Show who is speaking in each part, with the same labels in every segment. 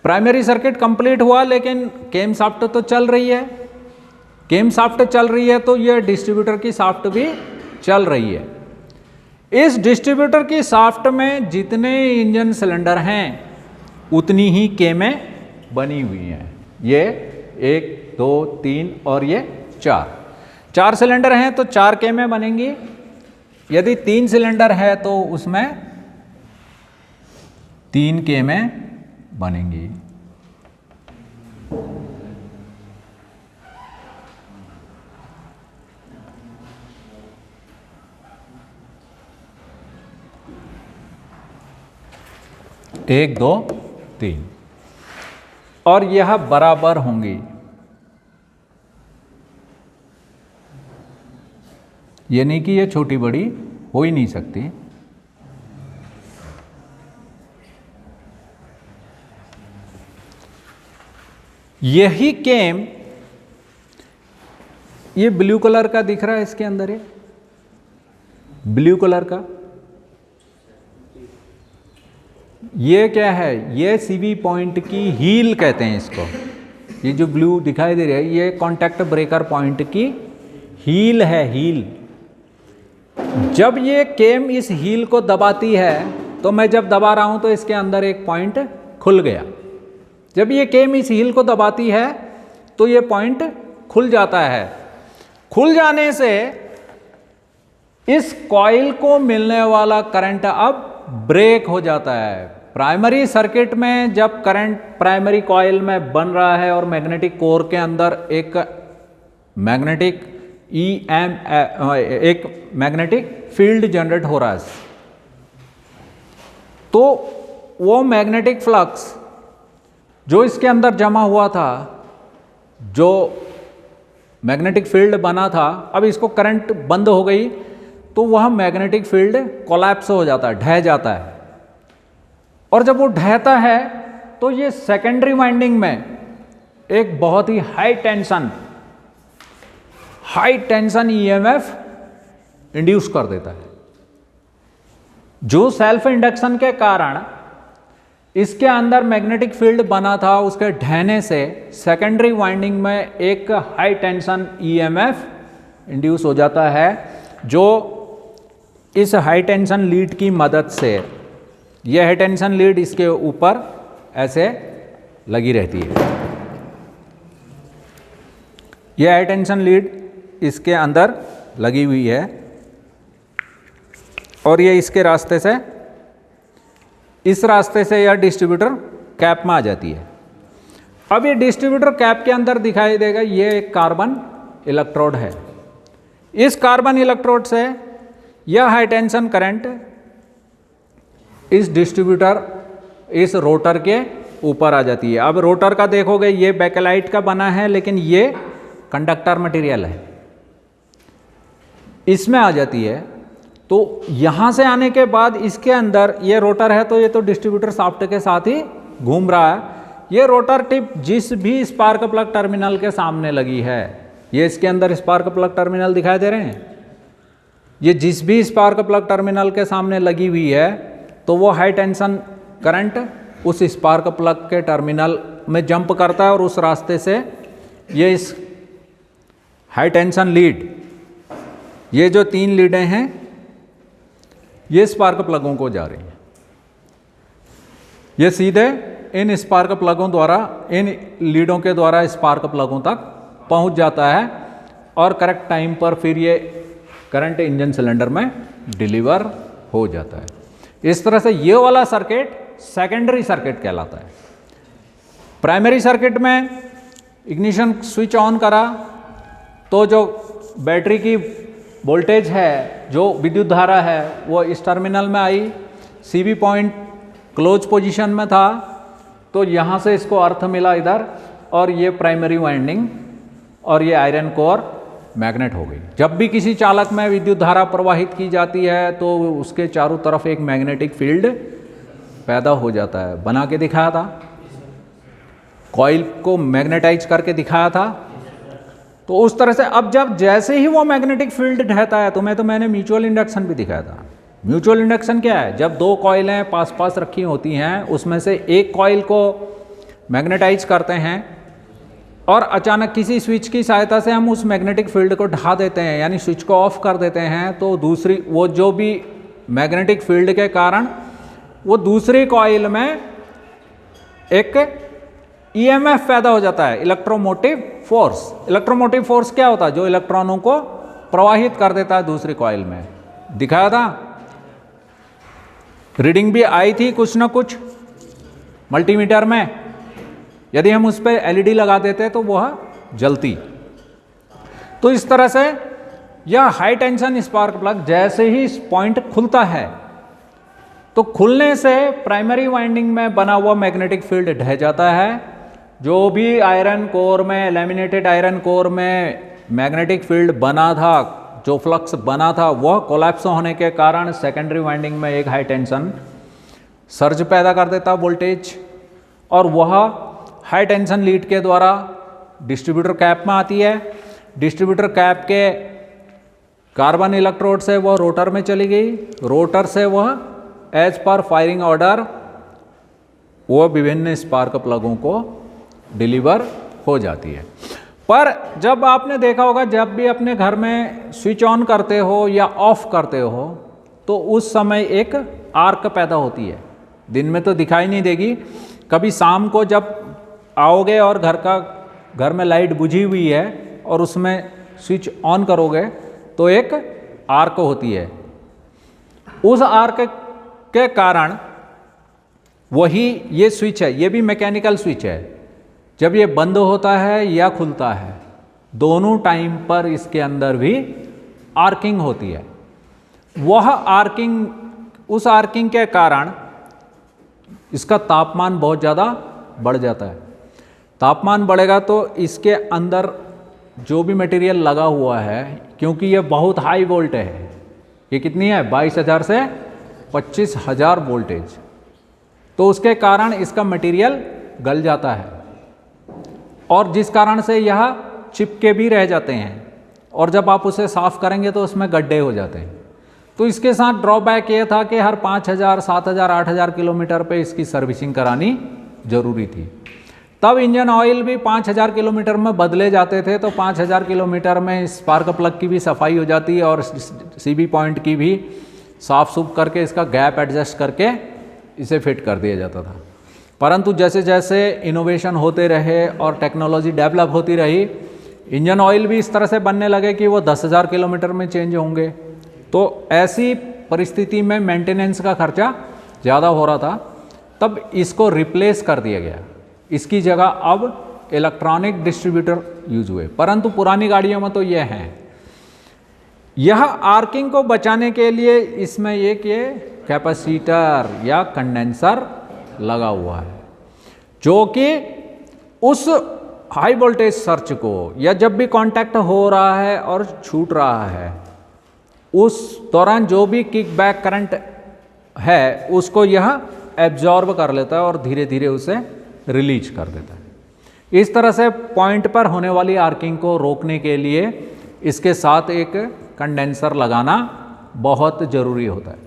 Speaker 1: Primary circuit complete हुआ, लेकिन केम shaft तो चल रही है। केम शाफ्ट चल रही है तो ये डिस्ट्रीब्यूटर की शाफ्ट भी चल रही है। इस डिस्ट्रीब्यूटर की शाफ्ट में जितने इंजन सिलेंडर हैं उतनी ही केमें बनी हुई हैं। ये 1 2 3 और ये 4 सिलेंडर हैं तो 4 केमें बनेंगी। यदि 3 सिलेंडर है तो उसमें 3 केमें बनेंगी। एक, दो, 3 और यह बराबर होंगी। ये नहीं कि ये छोटी बड़ी हो ही नहीं सकती। यही केम, ये ब्लू कलर का दिख रहा है इसके अंदर, ये ब्लू कलर का ये क्या है? ये सीवी पॉइंट की हील कहते हैं इसको। ये जो ब्लू दिखाई दे रहा है ये कांटेक्ट ब्रेकर पॉइंट की हील है, हील। जब ये केम इस हील को दबाती है तो मैं जब दबा रहा हूं तो इसके अंदर एक पॉइंट खुल गया। जब ये केम इस हील को दबाती है तो ये पॉइंट खुल जाता है। खुल जाने से इस कॉइल को मिलने वाला करंट अब ब्रेक हो जाता है। प्राइमरी सर्किट में जब करंट प्राइमरी कॉइल में बन रहा है और मैग्नेटिक कोर के अंदर एक मैग्नेटिक एक मैग्नेटिक फील्ड जनरेट हो रहा है, तो वो मैग्नेटिक फ्लक्स जो इसके अंदर जमा हुआ था, जो मैग्नेटिक फील्ड बना था, अब इसको करंट बंद हो गई तो वह मैग्नेटिक फील्ड कोलैप्स हो जाता है, ढह जाता है। और जब वो ढहता है तो ये सेकेंडरी वाइंडिंग में एक बहुत ही हाई टेंशन ईएमएफ इंड्यूस कर देता है, जो सेल्फ इंडक्शन के कारण इसके अंदर मैग्नेटिक फील्ड बना था उसके ढहने से सेकेंडरी वाइंडिंग में एक हाई टेंशन ईएमएफ इंड्यूस हो जाता है, जो इस हाई टेंशन लीड की मदद से, यह हाई टेंशन लीड इसके ऊपर ऐसे लगी रहती है। यह हाई टेंशन लीड इसके अंदर लगी हुई है और ये इसके रास्ते से, इस रास्ते से यह डिस्ट्रीब्यूटर कैप में आ जाती है। अब ये डिस्ट्रीब्यूटर कैप के अंदर दिखाई देगा, ये एक कार्बन इलेक्ट्रोड है। इस कार्बन इलेक्ट्रोड से यह हाई टेंशन करंट इस डिस्ट्रीब्यूटर, इस रोटर के ऊपर आ जाती है। अब रोटर का देखोगे ये बेकेलाइट का बना है, लेकिन ये कंडक्टर मटेरियल है, इसमें आ जाती है। तो यहां से आने के बाद इसके अंदर ये रोटर है, तो ये तो डिस्ट्रीब्यूटर शाफ्ट के साथ ही घूम रहा है। ये रोटर टिप जिस भी स्पार्क प्लग टर्मिनल के सामने लगी है, ये इसके अंदर स्पार्क प्लग टर्मिनल दिखाई दे रहे हैं, ये जिस भी स्पार्क प्लग टर्मिनल के सामने लगी हुई है तो वो हाई टेंशन करंट उस स्पार्क प्लग के टर्मिनल में जंप करता है और उस रास्ते से ये इस हाई टेंशन लीड, ये जो 3 लीडें हैं ये स्पार्क प्लगों को जा रही हैं। ये सीधे इन स्पार्क प्लगों द्वारा, इन लीडों के द्वारा स्पार्क प्लगों तक पहुंच जाता है और करेक्ट टाइम पर फिर ये करंट इंजन सिलेंडर में डिलीवर हो जाता है। इस तरह से ये वाला सर्किट सेकेंडरी सर्किट कहलाता है। प्राइमरी सर्किट में इग्निशन स्विच ऑन करा तो जो बैटरी की वोल्टेज है, जो विद्युत धारा है, वो इस टर्मिनल में आई, सीवी पॉइंट क्लोज पोजीशन में था, तो यहाँ से इसको अर्थ मिला इधर, और ये प्राइमरी वाइंडिंग और ये आयरन कोर मैग्नेट हो गई। जब भी किसी चालक में विद्युत धारा प्रवाहित की जाती है तो उसके चारों तरफ एक मैग्नेटिक फील्ड पैदा हो जाता है। बना के दिखाया था, कॉइल को मैग्नेटाइज करके दिखाया था। तो उस तरह से अब जब जैसे ही वो मैग्नेटिक फील्ड ढहता है, तो मैंने म्यूचुअल इंडक्शन भी दिखाया था। म्यूचुअल इंडक्शन क्या है? जब 2 कॉइलें पास पास रखी होती हैं, उसमें से एक कॉइल को मैग्नेटाइज करते हैं और अचानक किसी स्विच की सहायता से हम उस मैग्नेटिक फील्ड को ढा देते हैं, यानी स्विच को ऑफ कर देते हैं, तो दूसरी वो जो भी मैग्नेटिक फील्ड के कारण वो दूसरी कॉइल में एक ईएमएफ पैदा हो जाता है, इलेक्ट्रोमोटिव फोर्स। इलेक्ट्रोमोटिव फोर्स क्या होता है? जो इलेक्ट्रॉनों को प्रवाहित कर देता है दूसरी कॉइल में। दिखाया था, रीडिंग भी आई थी कुछ ना कुछ मल्टीमीटर में। यदि हम उस पर एलईडी लगा देते तो वह जलती। तो इस तरह से यह हाई टेंशन स्पार्क प्लग जैसे ही पॉइंट खुलता है तो खुलने से प्राइमरी वाइंडिंग में बना हुआ मैग्नेटिक फील्ड ढह जाता है। जो भी आयरन कोर में, लैमिनेटेड आयरन कोर में मैग्नेटिक फील्ड बना था, जो फ्लक्स बना था, वह कोलैप्स होने के कारण सेकेंडरी वाइंडिंग में एक हाई टेंशन सर्ज पैदा कर देता वोल्टेज, और वह हाई टेंशन लीड के द्वारा डिस्ट्रीब्यूटर कैप में आती है। डिस्ट्रीब्यूटर कैप के कार्बन इलेक्ट्रोड से वह रोटर में चली गई। रोटर से वह एज पर फायरिंग ऑर्डर वो विभिन्न स्पार्क प्लगों को डिलीवर हो जाती है। पर जब आपने देखा होगा, जब भी अपने घर में स्विच ऑन करते हो या ऑफ करते हो तो उस समय एक आर्क पैदा होती है। दिन में तो दिखाई नहीं देगी, कभी शाम को जब आओगे और घर में लाइट बुझी हुई है और उसमें स्विच ऑन करोगे तो एक आर्क होती है। उस आर्क के कारण वही ये स्विच है, ये भी मैकेनिकल स्विच है। जब ये बंद होता है या खुलता है, दोनों टाइम पर इसके अंदर भी आर्किंग होती है। वह आर्किंग, उस आर्किंग के कारण इसका तापमान बहुत ज़्यादा बढ़ जाता है। तापमान बढ़ेगा तो इसके अंदर जो भी मटेरियल लगा हुआ है, क्योंकि ये बहुत हाई वोल्ट है, ये कितनी है 22,000 से 25,000 वोल्टेज, तो उसके कारण इसका मटेरियल गल जाता है और जिस कारण से यह चिपके भी रह जाते हैं, और जब आप उसे साफ करेंगे तो उसमें गड्ढे हो जाते हैं। तो इसके साथ ड्रॉबैक ये था कि हर 5,000, 7,000, 8,000 किलोमीटर पे इसकी सर्विसिंग करानी जरूरी थी। तब इंजन ऑयल भी 5,000 किलोमीटर में बदले जाते थे, तो 5,000 किलोमीटर में स्पार्क प्लग की भी सफाई हो जाती है और सीबी पॉइंट की भी साफ सूफ करके इसका गैप एडजस्ट करके इसे फिट कर दिया जाता था। परंतु जैसे जैसे इनोवेशन होते रहे और टेक्नोलॉजी डेवलप होती रही, इंजन ऑयल भी इस तरह से बनने लगे कि वो 10,000 किलोमीटर में चेंज होंगे। तो ऐसी परिस्थिति में मेंटेनेंस का खर्चा ज़्यादा हो रहा था, तब इसको रिप्लेस कर दिया गया। इसकी जगह अब इलेक्ट्रॉनिक डिस्ट्रीब्यूटर यूज हुए, परंतु पुरानी गाड़ियों में तो ये हैं। यह आर्किंग को बचाने के लिए इसमें एक ये कैपेसिटर या कंडेंसर लगा हुआ है, जो कि उस हाई वोल्टेज सर्च को, या जब भी कांटेक्ट हो रहा है और छूट रहा है, उस दौरान जो भी किक बैक करंट है उसको यह एब्जॉर्ब कर लेता है और धीरे धीरे उसे रिलीज कर देता है। इस तरह से पॉइंट पर होने वाली आर्किंग को रोकने के लिए इसके साथ एक कंडेंसर लगाना बहुत ज़रूरी होता है।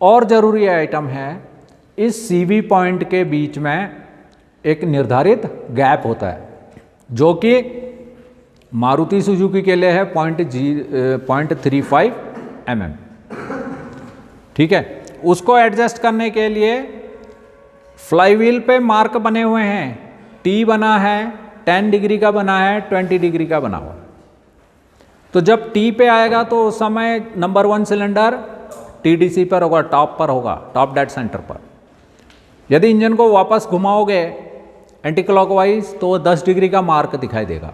Speaker 1: और ज़रूरी आइटम है, इस सीवी पॉइंट के बीच में एक निर्धारित गैप होता है, जो कि मारुति सुजुकी के लिए है 0.35 mm। ठीक है, उसको एडजस्ट करने के लिए फ्लाईव्हील पे मार्क बने हुए हैं। टी बना है 10 डिग्री का, बना है 20 डिग्री का बना हुआ। तो जब टी पे आएगा तो उस समय नंबर 1 सिलेंडर टीडीसी पर होगा, टॉप पर होगा, टॉप डेड सेंटर पर। यदि इंजन को वापस घुमाओगे एंटी क्लॉकवाइज तो वो 10 डिग्री का मार्क दिखाई देगा।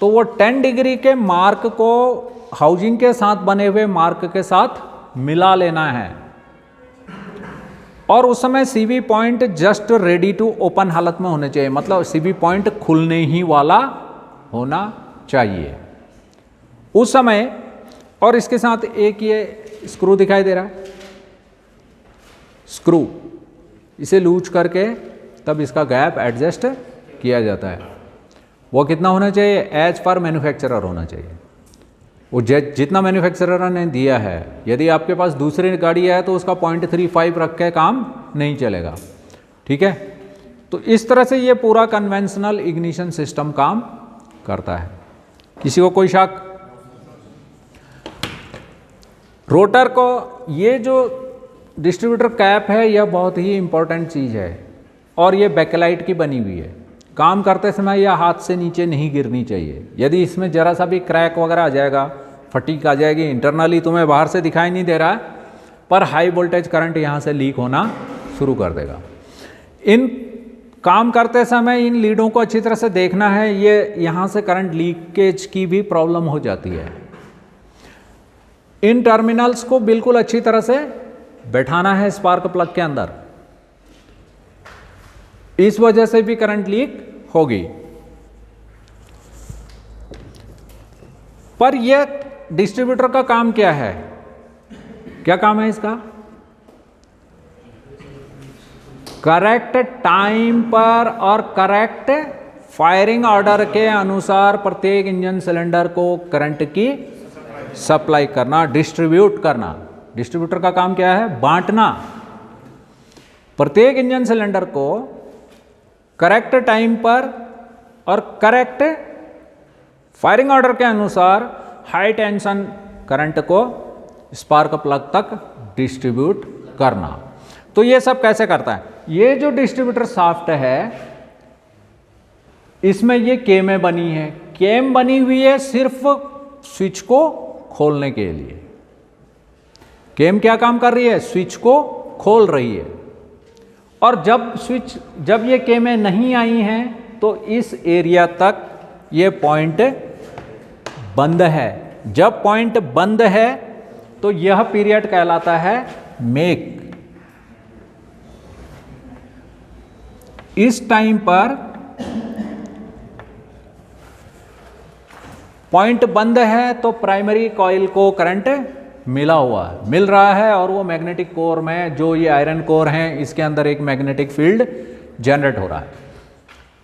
Speaker 1: तो वो 10 डिग्री के मार्क को हाउसिंग के साथ बने हुए मार्क के साथ मिला लेना है, और उस समय CV point just ready to open हालत में होने चाहिए, मतलब सीवी पॉइंट खुलने ही वाला होना चाहिए उस समय। और इसके साथ एक ये स्क्रू दिखाई दे रहा है, स्क्रू, इसे लूज करके तब इसका गैप एडजस्ट किया जाता है। वो कितना होना चाहिए? एज पर मैन्युफैक्चरर होना चाहिए, वो जितना मैन्युफैक्चरर ने दिया है। यदि आपके पास दूसरी गाड़ी है तो उसका 0.35 रख के काम नहीं चलेगा। ठीक है, तो इस तरह से ये पूरा कन्वेंशनल इग्निशन सिस्टम काम करता है। किसी को कोई शक? रोटर को, ये जो डिस्ट्रीब्यूटर कैप है यह बहुत ही इंपॉर्टेंट चीज़ है और ये बैकेलाइट की बनी हुई है। काम करते समय यह हाथ से नीचे नहीं गिरनी चाहिए। यदि इसमें ज़रा सा भी क्रैक वगैरह आ जाएगा, फटीक आ जाएगी, इंटरनली तुम्हें बाहर से दिखाई नहीं दे रहा है, पर हाई वोल्टेज करंट यहाँ से लीक होना शुरू कर देगा। इन काम करते समय इन लीडों को अच्छी तरह से देखना है। ये यहाँ से करंट लीकेज की भी प्रॉब्लम हो जाती है। इन टर्मिनल्स को बिल्कुल अच्छी तरह से बैठाना है स्पार्क प्लग के अंदर, इस वजह से भी करंट लीक होगी। पर यह डिस्ट्रीब्यूटर का काम क्या है? क्या काम है इसका? करेक्ट टाइम पर और करेक्ट फायरिंग ऑर्डर के अनुसार प्रत्येक इंजन सिलेंडर को करंट की सप्लाई करना, डिस्ट्रीब्यूट करना। डिस्ट्रीब्यूटर का काम क्या है? बांटना। प्रत्येक इंजन सिलेंडर को करेक्ट टाइम पर और करेक्ट फायरिंग ऑर्डर के अनुसार हाई टेंशन करंट को स्पार्क प्लग तक डिस्ट्रीब्यूट करना। तो ये सब कैसे करता है? ये जो डिस्ट्रीब्यूटर शाफ्ट है इसमें ये केमें बनी है। केम बनी हुई है सिर्फ स्विच को खोलने के लिए। केम क्या काम कर रही है? स्विच को खोल रही है। और जब ये केमें नहीं आई हैं तो इस एरिया तक ये पॉइंट बंद है। जब पॉइंट बंद है तो यह पीरियड कहलाता है मेक। इस टाइम पर पॉइंट बंद है तो प्राइमरी कॉइल को करंट मिल रहा है और वो मैग्नेटिक कोर में, जो ये आयरन कोर हैं, इसके अंदर एक मैग्नेटिक फील्ड जनरेट हो रहा है।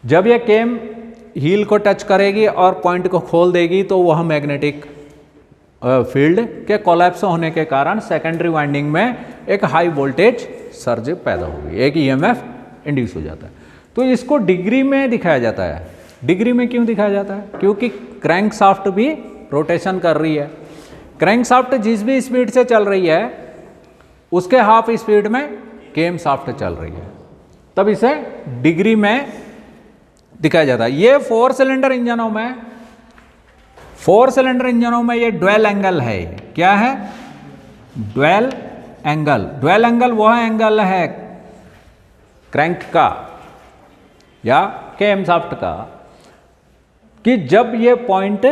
Speaker 1: जब ये केम हील को टच करेगी और पॉइंट को खोल देगी तो वह मैग्नेटिक फील्ड के कोलैप्स होने के कारण सेकेंडरी वाइंडिंग में एक हाई वोल्टेज सर्ज पैदा होगी, एक ईएमएफ इंड्यूस हो जाता है। तो इसको डिग्री में दिखाया जाता है। डिग्री में क्यों दिखाया जाता है? क्योंकि क्रैंक शाफ्ट भी रोटेशन कर रही है। क्रैंक शाफ्ट जिस भी स्पीड से चल रही है उसके हाफ स्पीड में केम शाफ्ट चल रही है, तब इसे डिग्री में दिखाया जाता है। ये 4 सिलेंडर इंजनों में ये ड्वेल एंगल है। क्या है? Dwell angle. ड्वेल एंगल वह एंगल है क्रैंक का या केम शाफ्ट का कि जब ये पॉइंट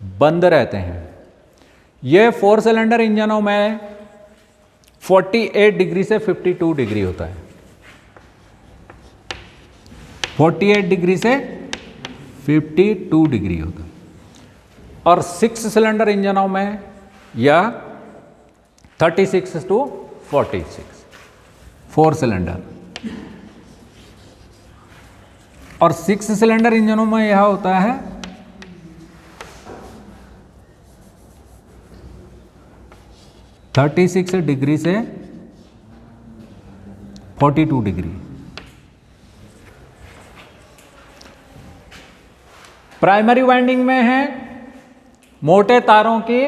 Speaker 1: बंद रहते हैं। ये 4 सिलेंडर इंजनों में 48 डिग्री से 52 डिग्री होता है। 48 डिग्री से 52 डिग्री होता है। और 6 सिलेंडर इंजनों में यह 36 टू 46, 4 सिलेंडर। और 6 सिलेंडर इंजनों में यह होता है 36 डिग्री से 42 डिग्री। प्राइमरी वाइंडिंग में है मोटे तारों की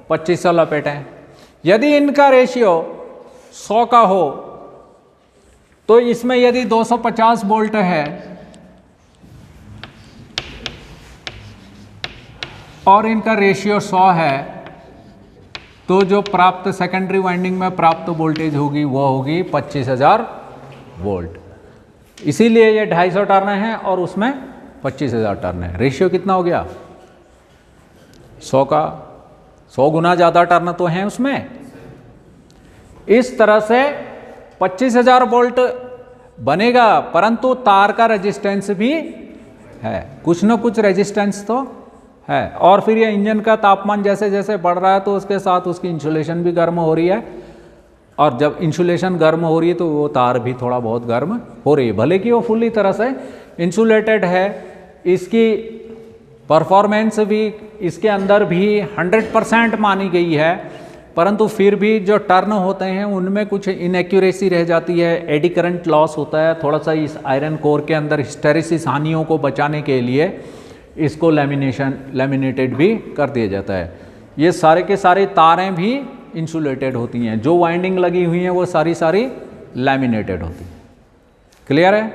Speaker 1: 2500 लपेटें। यदि इनका रेशियो 100 का हो तो इसमें यदि 250 वोल्ट है और इनका रेशियो 100 है तो जो प्राप्त सेकेंडरी वाइंडिंग में प्राप्त वोल्टेज होगी वो होगी 25,000 वोल्ट। इसीलिए ये 250 टर्न है और उसमें 25,000 टर्न है। रेशियो कितना हो गया? 100 का 100 गुना ज़्यादा टर्न तो हैं उसमें। इस तरह से 25,000 वोल्ट बनेगा, परंतु तार का रेजिस्टेंस भी है, कुछ न कुछ रेजिस्टेंस तो है। और फिर ये इंजन का तापमान जैसे जैसे बढ़ रहा है तो उसके साथ उसकी इंसुलेशन भी गर्म हो रही है, और जब इंसुलेशन गर्म हो रही है तो वो तार भी थोड़ा बहुत गर्म हो रही है। भले कि वो फुल्ली तरह से इंसुलेटेड है, इसकी परफॉर्मेंस भी इसके अंदर भी 100% मानी गई है, परंतु फिर भी जो टर्न होते हैं उनमें कुछ इनएक्यूरेसी रह जाती है, एडी करंट लॉस होता है थोड़ा सा। इस आयरन कोर के अंदर हिस्टेरिसिस हानियों को बचाने के लिए इसको लैमिनेटेड भी कर दिया जाता है। ये सारे के सारे तारें भी इंसुलेटेड होती हैं, जो वाइंडिंग लगी हुई हैं वो सारी लैमिनेटेड होती हैं। क्लियर है?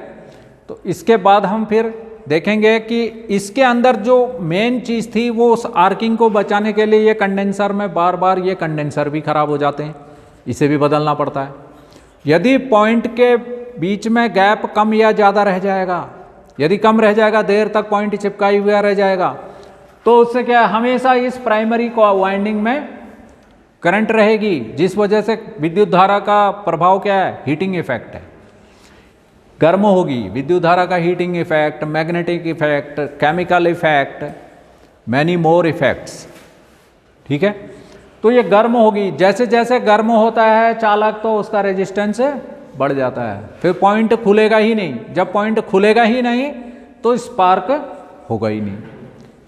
Speaker 1: तो इसके बाद हम फिर देखेंगे कि इसके अंदर जो मेन चीज़ थी वो उस आर्किंग को बचाने के लिए ये कंडेंसर में बार बार ये कंडेंसर भी खराब हो जाते हैं, इसे भी बदलना पड़ता है। यदि पॉइंट के बीच में गैप कम या ज़्यादा रह जाएगा, यदि कम रह जाएगा, देर तक पॉइंट चिपकाई हुआ रह जाएगा, तो उससे क्या हमेशा इस प्राइमरी को वाइंडिंग में करंट रहेगी, जिस वजह से विद्युत धारा का प्रभाव क्या है? हीटिंग इफेक्ट है, गर्म होगी। विद्युत धारा का heating effect, magnetic effect, chemical effect, many more effects. ठीक है, तो ये गर्म होगी। जैसे जैसे गर्म होता है चालक तो उसका रेजिस्टेंस बढ़ जाता है, फिर पॉइंट खुलेगा ही नहीं। जब पॉइंट खुलेगा ही नहीं तो स्पार्क होगा ही नहीं।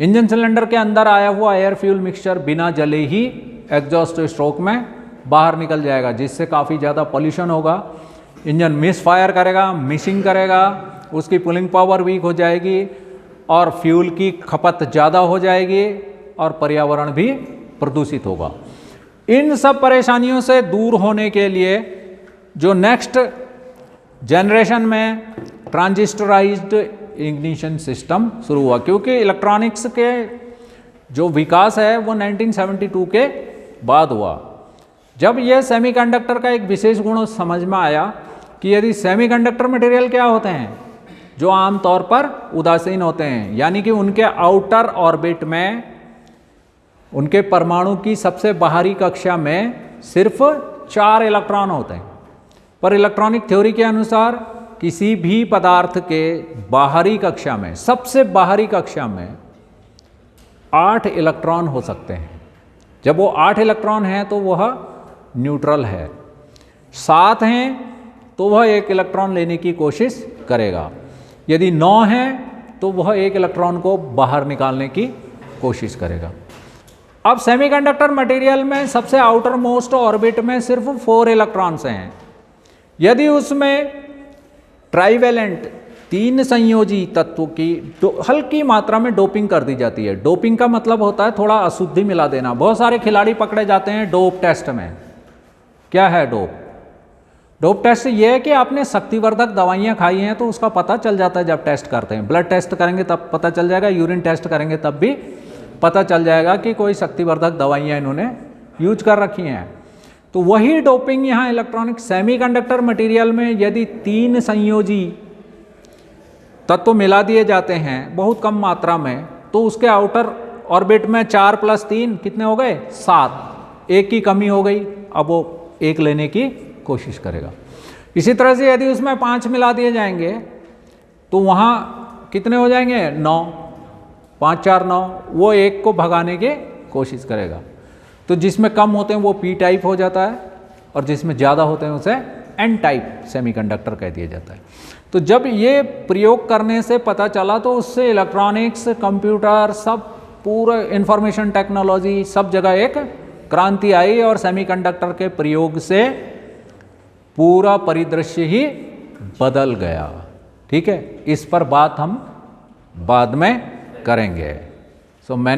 Speaker 1: इंजन सिलेंडर के अंदर आया हुआ एयर फ्यूल मिक्सचर बिना जले ही एग्जॉस्ट स्ट्रोक में बाहर निकल जाएगा, जिससे काफ़ी ज़्यादा पॉल्यूशन होगा। इंजन मिस फायर करेगा, मिसिंग करेगा, उसकी पुलिंग पावर वीक हो जाएगी और फ्यूल की खपत ज़्यादा हो जाएगी और पर्यावरण भी प्रदूषित होगा। इन सब परेशानियों से दूर होने के लिए जो नेक्स्ट जनरेशन में ट्रांजिस्टराइज्ड इग्निशन सिस्टम शुरू हुआ, क्योंकि इलेक्ट्रॉनिक्स के जो विकास है वो 1972 के बाद हुआ, जब यह सेमीकंडक्टर का एक विशेष गुण समझ में आया कि यदि सेमीकंडक्टर मटेरियल क्या होते हैं जो आमतौर पर उदासीन होते हैं, यानी कि उनके आउटर ऑर्बिट में, उनके परमाणु की सबसे बाहरी कक्षा में सिर्फ 4 इलेक्ट्रॉन होते हैं। पर इलेक्ट्रॉनिक थ्योरी के अनुसार किसी भी पदार्थ के बाहरी कक्षा में, सबसे बाहरी कक्षा में 8 इलेक्ट्रॉन हो सकते हैं। जब वो 8 इलेक्ट्रॉन हैं तो वह न्यूट्रल है, 7 हैं तो वह 1 इलेक्ट्रॉन लेने की कोशिश करेगा, यदि 9 है तो वह 1 इलेक्ट्रॉन को बाहर निकालने की कोशिश करेगा। अब सेमीकंडक्टर मटेरियल में सबसे आउटर मोस्ट ऑर्बिट में सिर्फ 4 इलेक्ट्रॉन्स हैं। यदि उसमें ट्राइवेलेंट 3 संयोजी तत्वों की हल्की मात्रा में डोपिंग कर दी जाती है। डोपिंग का मतलब होता है थोड़ा अशुद्धि मिला देना। बहुत सारे खिलाड़ी पकड़े जाते हैं डोप टेस्ट में। क्या है डोप? डोप टेस्ट ये है कि आपने शक्तिवर्धक दवाइयाँ खाई हैं तो उसका पता चल जाता है जब टेस्ट करते हैं। ब्लड टेस्ट करेंगे तब पता चल जाएगा, यूरिन टेस्ट करेंगे तब भी पता चल जाएगा कि कोई शक्तिवर्धक दवाइयाँ इन्होंने यूज कर रखी हैं। तो वही डोपिंग यहाँ इलेक्ट्रॉनिक सेमीकंडक्टर मटेरियल में यदि 3 संयोजी तत्व मिला दिए जाते हैं बहुत कम मात्रा में, तो उसके आउटर ऑर्बिट में 4 + 3 कितने हो गए? 7। 1 की कमी हो गई, अब वो 1 लेने की कोशिश करेगा। इसी तरह से यदि उसमें 5 मिला दिए जाएंगे तो वहाँ कितने हो जाएंगे? 9। 5 × 4 = 9। वो 1 को भगाने की कोशिश करेगा। तो जिसमें कम होते हैं वो पी टाइप हो जाता है और जिसमें ज़्यादा होते हैं उसे एन टाइप सेमीकंडक्टर कह दिया जाता है। तो जब ये प्रयोग करने से पता चला तो उससे इलेक्ट्रॉनिक्स, कंप्यूटर, सब पूरा इंफॉर्मेशन टेक्नोलॉजी सब जगह एक क्रांति आई और सेमीकंडक्टर के प्रयोग से पूरा परिदृश्य ही बदल गया। ठीक है, इस पर बात हम बाद में करेंगे। सो मैं